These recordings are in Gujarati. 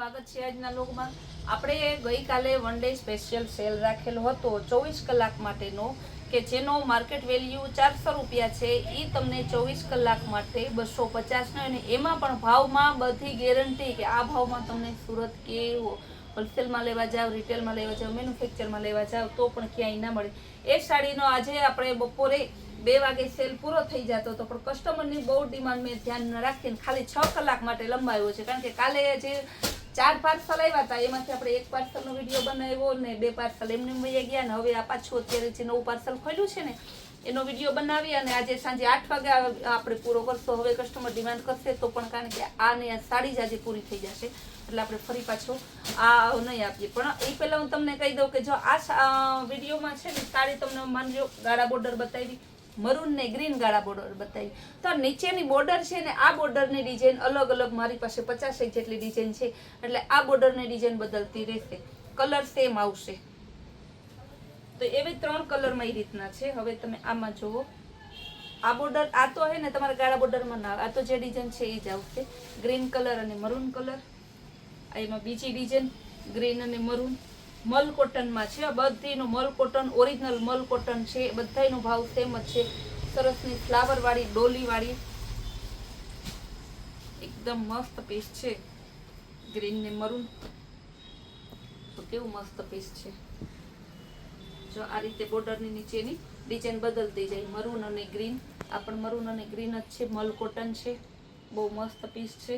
સ્વાગત છે આજના લોગમાં। આપણે ગઈકાલે વન ડે સ્પેશિયલ સેલ રાખેલો હતો 24 કલાક માટેનો કે જેનો માર્કેટ વેલ્યુ 400 રૂપિયા છે, એ તમને 24 કલાક માટે 250 નો, અને એમાં પણ ભાવમાં બધી ગેરંટી કે આ ભાવમાં તમને સુરત કે હોલસેલમાં લેવા જાવ, રિટેલમાં લેવા જાવ, મેન્યુફેક્ચરમાં લેવા જાવ તો પણ ક્યાંય ના મળે। એ સાડીનો આજે આપણે બપોરે 2 વાગે સેલ પૂરો થઈ જતો હતો, પણ કસ્ટમરની બહુ ડિમાન્ડ મેં ધ્યાન રાખીને ખાલી 6 કલાક માટે લંબાવ્યો છે, કારણ કે કાલે જે 4 પાર્સલ આવ્યા હતા એમાંથી આપણે 1 પાર્સલનો વિડીયો બનાવ્યો ને 2 પાર્સલ એમને વહી ગયા, ને હવે આ પાછું અત્યારે જે નવું પાર્સલ ખોલ્યું છે ને એનો વિડીયો બનાવી અને આજે સાંજે 8 વાગે આપણે પૂરો કરશો। હવે કસ્ટમર ડિમાન્ડ કરશે તો પણ, કારણ કે આ ને આ સાડી જ આજે પૂરી થઈ જશે એટલે આપણે ફરી પાછો આ નહીં આપીએ। પણ એ પહેલા હું તમને કહી દઉં કે જો આ વિડીયોમાં છે ને સાડી તમને માનજો ગાળા બોર્ડર બતાવી, મરૂન ને ગ્રીન ગાળા બોર્ડર બતાવી, તો નીચેની બોર્ડર છે ને આ બોર્ડરની ડિઝાઇન અલગ અલગ મારી પાસે 50 જેટલી ડિઝાઇન છે, એટલે આ બોર્ડરની ડિઝાઇન બદલતી રહેશે, કલર સેમ આવશે। તો એવી 3 કલરમાં એ રીતના છે। હવે તમે આમાં જુઓ, આ બોર્ડર આ તો હે ને તમારા ગાળા બોર્ડરમાં ના, આ તો જે ડિઝાઇન છે એ જ આવશે, ગ્રીન કલર અને મરૂન કલર। એમાં બીજી ડિઝાઇન ગ્રીન અને મરૂન મલ કોટનમાં છે, બધીનું મલ કોટન ઓરિજિનલ મલ કોટન છે, બધાયનો ભાવ સેમ જ છે। સરસની ફ્લાવર વાળી ડોલી વાળી એકદમ મસ્ત પીસ છે, ગ્રીન ને મરૂન, તો કેવું મસ્ત પીસ છે। જો આ રીતે બોર્ડરની નીચેની ડિઝાઇન બદલતી જાય, મરૂન અને ગ્રીન, આ પણ મરૂન અને ગ્રીન જ છે, મલ કોટન છે, બહુ મસ્ત પીસ છે।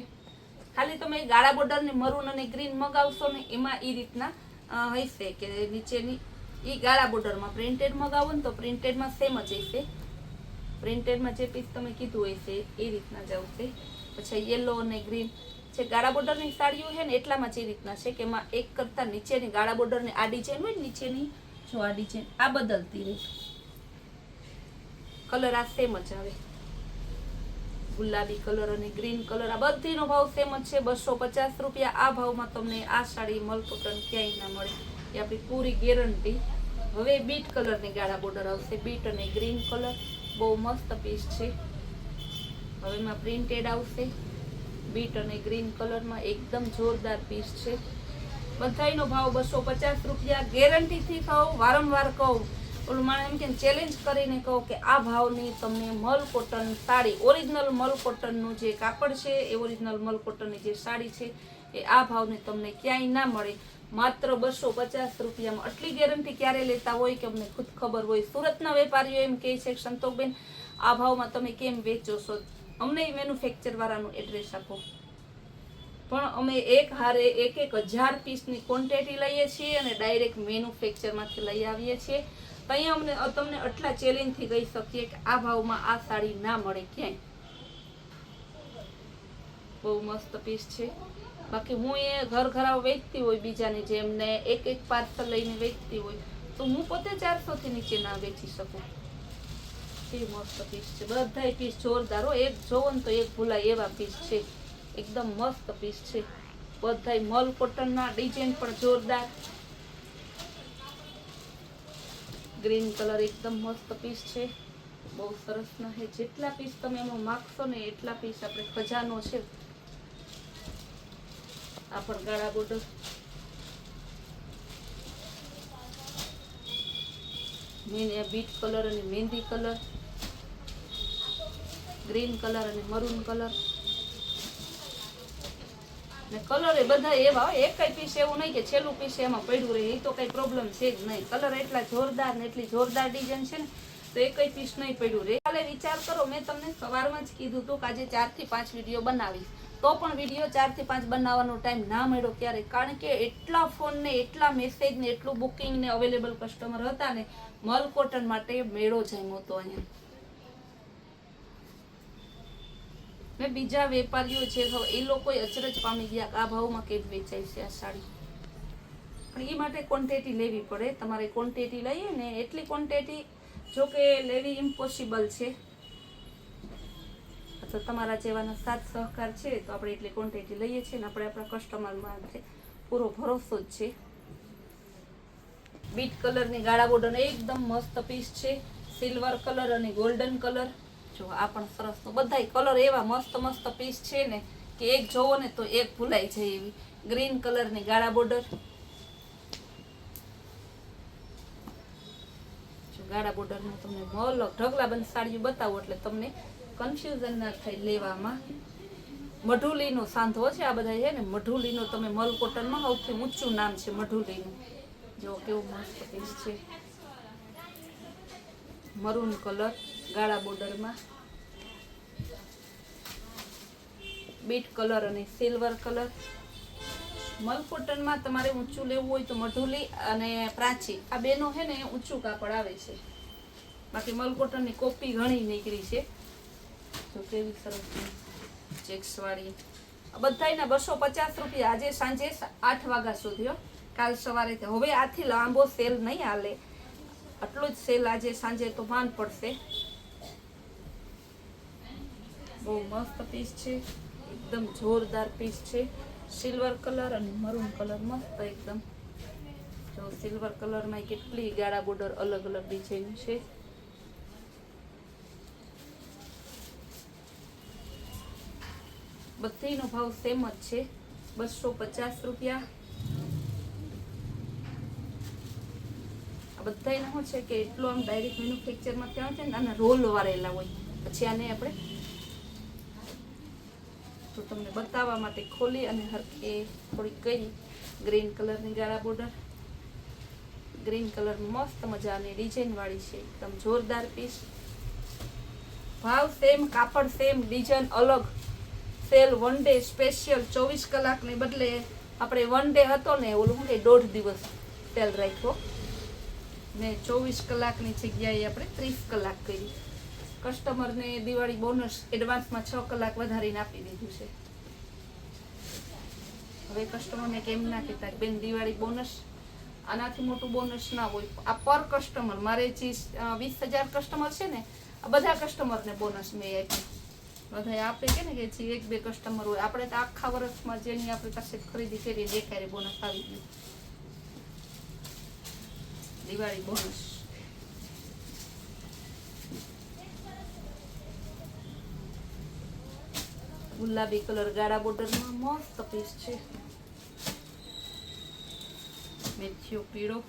ખાલી તમે ગાળા બોર્ડરની મરૂન અને ગ્રીન મગાવશો ને એમાં એ રીતના હશે કે નીચેની એ ગાળા બોર્ડરમાં પ્રિન્ટેડ મગાવો ને તો પ્રિન્ટેડમાં સેમ જ હશે, પ્રિન્ટેડમાં જે પીસ તમે કીધું હશે એ રીતના જ આવશે। પછી યલો અને ગ્રીન જે ગાળા બોર્ડરની સાડીઓ છે ને એટલામાં જ એ રીતના છે કે એમાં એક કરતાં નીચેની ગાળા બોર્ડરની આ ડિઝાઇન હોય ને નીચેની, જો આ ડિઝાઇન આ બદલતી રહે, કલર આ સેમ જ આવે, ગુલાબી કલર અને ગ્રીન કલર આ બધીનો ભાવ સેમ જ છે, 250 રૂપિયા। આ ભાવમાં તમને આ સાડી મલ કોટન ક્યાંય ના મળે, એ આપણી પૂરી ગેરંટી। હવે બીટ કલરની ગાળા બોર્ડર આવશે, બીટ અને ગ્રીન કલર, બહુ મસ્ત પીસ છે। હવે એમાં પ્રિન્ટેડ આવશે, બીટ અને ગ્રીન કલરમાં એકદમ જોરદાર પીસ છે, બધાયનો ભાવ 250 રૂપિયા। ગેરંટીથી કહું, વારંવાર કહું, ઓલું માણે એમ કે ચેલેન્જ કરીને કહું કે આ ભાવની તમને મલ કોટન સાડી, ઓરિજિનલ મલ કોટનનું જે કાપડ છે એ ઓરિજિનલ મલ કોટનની જે સાડી છે એ આ ભાવની તમને ક્યાંય ના મળે, માત્ર 250 રૂપિયામાં। આટલી ગેરંટી ક્યારે લેતા હોય કે અમને ખુદ ખબર હોય। સુરતના વેપારીઓ એમ કહે છે કે સંતોકબેન આ ભાવમાં તમે કેમ વેચો છો, અમને મેન્યુફેક્ચર વાળાનું એડ્રેસ આપો, પણ અમે એક હારે 1,000 પીસની ક્વોન્ટિટી લઈએ છીએ અને ડાયરેક્ટ મેન્યુફેક્ચરમાંથી લઈ આવીએ છીએ। અહીંયા અમને તમને આટલા ચેલેન્જથી કહી શકીએ કે આ ભાવમાં આ સાડી ના મળે ક્યાંય, બહુ મસ્ત પીસ છે। બાકી હું એ ઘર ઘરાવ વેચતી હોય બીજાની જેમ ને એક પાર્સલ લઈને વેચતી હોય તો હું પોતે 400 થી નીચે ના વેચી શકું। એ મસ્ત પીસ છે, બધાય પીસ જોરદાર હો, એક જોવો ને તો એક ભૂલાય એવા પીસ છે, એકદમ મસ્ત પીસ છે, બધાય મલ કોટનના, ડિઝાઇન પણ જોરદાર, ગ્રીન કલર એકદમ મસ્ત પીસ છે, બહુ સરસ ના છે। જેટલા પીસ તમે એમાં માગશો ને એટલા પીસ આપણે ખજાનો છે। આ પણ ગાળા બોર્ડર, બીટ કલર અને મહેંદી કલર, ગ્રીન કલર અને મરૂન કલર, ને કલર એ બધા એવા, એક કઈ પીસ એવું નહીં કે છેલ્લું પીસ એમાં પડ્યું રહે, એ તો કઈ પ્રોબ્લેમ છે જ નહીં। કલર એટલા જોરદાર ને એટલી જોરદાર ડિઝાઇન છે ને તો એક કઈ પીસ નહીં પડ્યું રહે। કાલે વિચાર કરો, મેં તમને સવારમાં જ કીધું હતું કે આજે 4 થી 5 વિડીયો બનાવીશ, તો પણ વિડીયો 4 થી 5 બનાવવાનો ટાઈમ ના મળ્યો ક્યારે, કારણ કે એટલા ફોન ને એટલા મેસેજ ને એટલું બુકિંગ ને અવેલેબલ કસ્ટમર હતા ને, મલ કોટન માટે મેળો જામ્યો હતો અહીંયા। મેં બીજા વેપારીઓ છે એ લોકો અચરજ પામી ગયા કે આ ભાવમાં કેમ વેચાય છે આ સાડી, પણ એ માટે ક્વોન્ટિટી લેવી પડે। તમારે ક્વોન્ટિટી લઈએ ને એટલી ક્વોન્ટિટી જો કે લેવી ઇમ્પોસિબલ છે, તો તમારા જેવાના સાથ સહકાર છે તો આપણે એટલી ક્વોન્ટિટી લઈએ છીએ ને આપણે આપણા કસ્ટમરમાં પૂરો ભરોસો જ છે। બીટ કલરની ગાળા બોર્ડર એકદમ મસ્ત પીસ છે, સિલ્વર કલર અને ગોલ્ડન કલર, જો આ પણ સરસ, તો બધાય કલર એવા મસ્ત મસ્ત પીસ છે ને કે એક જોવો ને તો એક ભૂલાઈ જાય એવી ગ્રીન કલરની ગાળા બોર્ડર. ગાળા બોર્ડરમાં તમને ઢગલાબંધ સાડીઓ બતાવું એટલે તમને કન્ફ્યુઝન ના થાય લેવામાં. મઢુલીનો સાંધો છે આ બધા છે ને, મઢુલીનો. તમે મલ કોટનમાં સૌથી ઊંચું નામ છે મઢુલીનું. જો કેવું મસ્ત પીસ છે, મરૂન કલર ગાળા બોર્ડરમાં, બીટ કલર અને સિલ્વર કલર. મલ કોટનમાં તમારે ઊંચું લેવું હોય તો મઢુલી અને પ્રાચી આ બેનો છે ને ઊંચું કાપડ આવે છે. બાકી મલ કોટનની કોપી ઘણી નીકળી છે. તો કેવી સરસ ચેક્સ વાળી. બધાયના 250 રૂપિયા. આજે સાંજે 8 વાગ્યા સુધી, કાલ સવારે. હવે આથી લાંબો સેલ નહીં હાલે, આટલો જ સેલ આજે સાંજે તો માન પડશે. બહુ મસ્ત પીસ છે, એકદમ જોરદાર પીસ છે. સિલ્વર કલર અને મરૂન કલર મસ્ત એકદમ. જો સિલ્વર કલરમાં કેટલી ગાળા બોર્ડર અલગ અલગ ડિઝાઇન છે. બધીનો ભાવ સેમ જ છે, 250 રૂપિયા. આ બધાને શું છે કે એટલું આમ ડાયરેક્ટ મેન્યુફેક્ચરમાં ત્યાં છે ને આના રોલ વાળેલા હોય. પછી આને આપણે તો તમને બતાવવા માટે ખોલી અને હરખે થોડીક કરી. ગ્રીન કલરની ગાળા બોર્ડર, ગ્રીન કલર મસ્ત મજાની ડિઝાઇન વાળી છે, એકદમ જોરદાર પીસ. ભાવ સેમ, કાપડ સેમ, ડિઝાઇન અલગ. સેલ 1 ડે સ્પેશિયલ 24 કલાકને બદલે આપણે 1 ડે હતો ને ઓલું શું કે 1.5 દિવસ સેલ રાખ્યો ને 24 કલાકની જગ્યાએ આપણે 30 કલાક કરી. કસ્ટમરને દિવાળી બોનસ એડવાન્સમાં 6 કલાક વધારીને આપી દીધું છે. હવે કસ્ટમરને કેમ ના કહેતા બેન દિવાળી બોનસ, આનાથી મોટું બોનસ ના હોય. આ પર કસ્ટમર, મારે જે 20,000 કસ્ટમર છે ને, આ બધા કસ્ટમરને બોનસ મેં આપ્યું. બધા આપણે કે ને કે જે 1-2 કસ્ટમર હોય, આપણે તો આખા વર્ષમાં જેની આપણી પાસે ખરીદી કરી દેખાય બોનસ આવી ગયું. દિવાળી બોનસ. ગુલાબી કલર ગાળા બોર્ડરમાં મસ્ત પીસ છે. મેથીયો પીળો.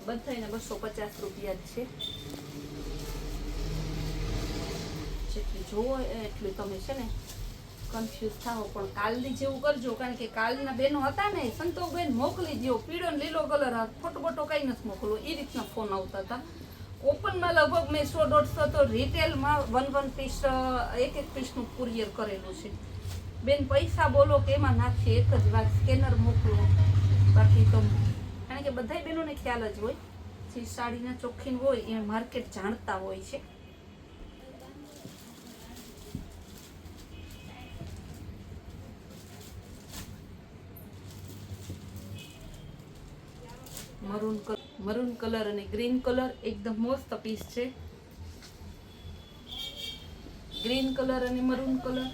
બધાને 250 રૂપિયા જ છે. જેટલી જોવો એટલું તમે છે ને કન્ફ્યુઝ થાઓ. પણ કાલની જેવું કરજો, કારણ કે કાલના બેનો હતા ને, સંતોષબેન મોકલી દો પીળો ને લીલો કલર, ફોટો બોટો કઈ નથી મોકલો, એ રીતના ફોન આવતા હતા. ઓપનમાં લગભગ મેં 100-150 તો રિટેલમાં 1 પીસ, એક પીસનું કુરિયર કરેલું છે. બેન પૈસા બોલો કે એમાં નાખીએ, એક જ વાત સ્કેનર મોકલો. બાકી તો કારણ કે બધા બહેનોને ખ્યાલ જ હોય, જે સાડીના ચોખીન હોય એ માર્કેટ જાણતા હોય છે. મરૂન કલર અને ગ્રીન કલર એકદમ મસ્ત પીસ છે. ગ્રીન કલર અને મરૂન કલર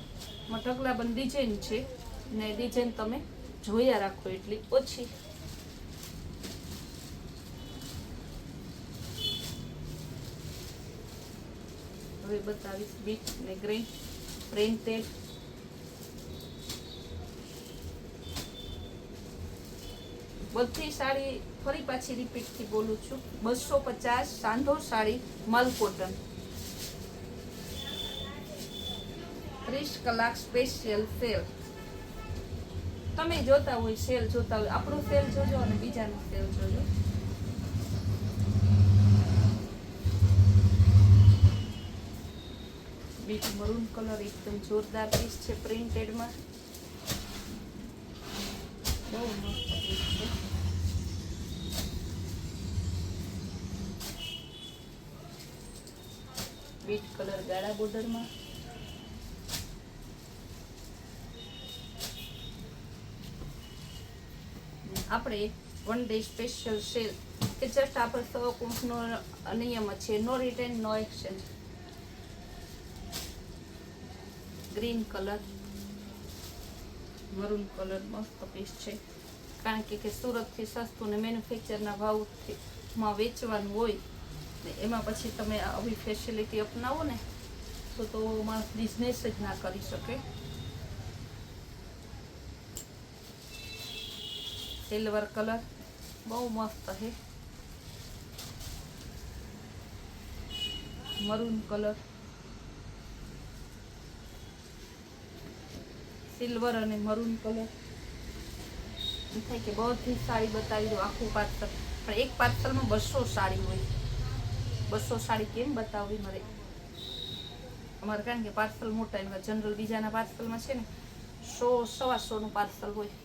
માં ઢગલાબંધ ડિઝાઇન છે ને ડિઝાઇન તમે જોયા રાખો એટલી ઓછી. હવે બતાવીશ બીટ ને ગ્રીન પ્રિન્ટેડ. બધી સાડી ફરી પાછી રિપીટથી બોલું છું, 250 સાંધો સાડી મલ કોટન, 30 કલાક સ્પેશિયલ સેલ. તમે જોતા હોય સેલ જોતા હોય, આપણો સેલ જોજો અને બીજાનો સેલ જોજો. બીટ મરૂન કલર એકદમ જોરદાર પીસ છે, પ્રિન્ટેડમાં બહુ મસ્ત પીસ છે. બીટ કલર ગાળા બોર્ડરમાં. આપણે 1 ડે સ્પેશિયલ સેલ કે જસ્ટ આપણે 100 નો નિયમ છે, no return no exchange. Green colour maroon colour મસ્ત પીસ છે, કારણ કે સુરતથી સસ્તું ને મેન્યુફેક્ચરના ભાવમાં વેચવાનું હોય ને એમાં પછી તમે આવી ફેસિલિટી અપનાવો ને તો માણસ બિઝનેસ જ ના કરી શકે. સિલ્વર કલર બહુ મસ્ત છે. મરૂન કલર, સિલ્વર અને મરૂન કલર. એમ થાય કે બધી સાડી બતાવી દો, આખું પાર્સલ. પણ એક પાર્સલમાં 200 સાડી હોય. 200 સાડી કેમ બતાવવી મારે? અમારે કારણ કે પાર્સલ મોટા એમાં જનરલ બીજાના પાર્સલમાં છે ને 100-125નું પાર્સલ હોય.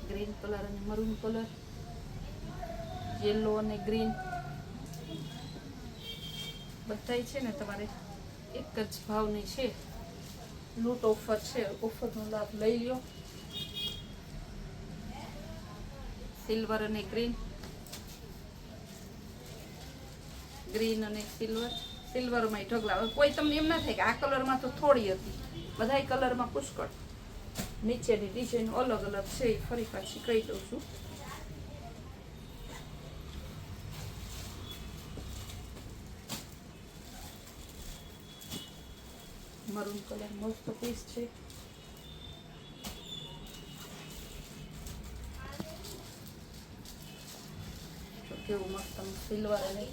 ગ્રીન કલર અને મરૂન કલર, યેલો અને ગ્રીન. બધાય છે ને તમારે એક જ ભાવની છે. લૂંટ ઓફર છે, ઓફરનો લાભ લઈ લ્યો. સિલ્વર અને ગ્રીન, ગ્રીન અને સિલ્વર. સિલ્વરમાં ઢગલા. કોઈ તમને એમ ના થાય કે આ કલરમાં તો થોડી હતી, બધાય કલરમાં પુષ્કળ. નીચેની ડિઝાઇન અલગ અલગ છે, ફરી પાછી કહી દઉં છું. મરૂન કલર મસ્ત પીસ છે. કેવું મસ્ત સિલ્વર અને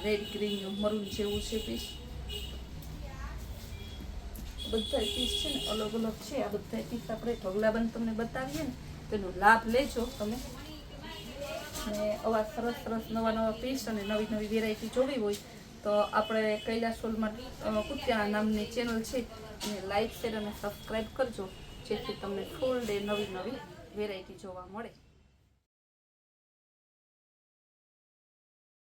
રેડ ગ્રીન મરૂન જેવું છે પીસ. બધા પીસ છે ને અલગ અલગ છે. આ બધા પીસ આપણે ઢગલાબંધ તમને બતાવીએ ને તેનો લાભ લેજો તમે. અને આવા સરસ સરસ નવા નવા પીસ અને નવી નવી વેરાયટી જોવી હોય તો આપણે કૈલાસ હોલમાં કુતિયાણા નામની ચેનલ છે એને લાઈક શેર અને સબસ્ક્રાઈબ કરજો, જેથી તમને ફૂલ ડે નવી નવી વેરાયટી જોવા મળે.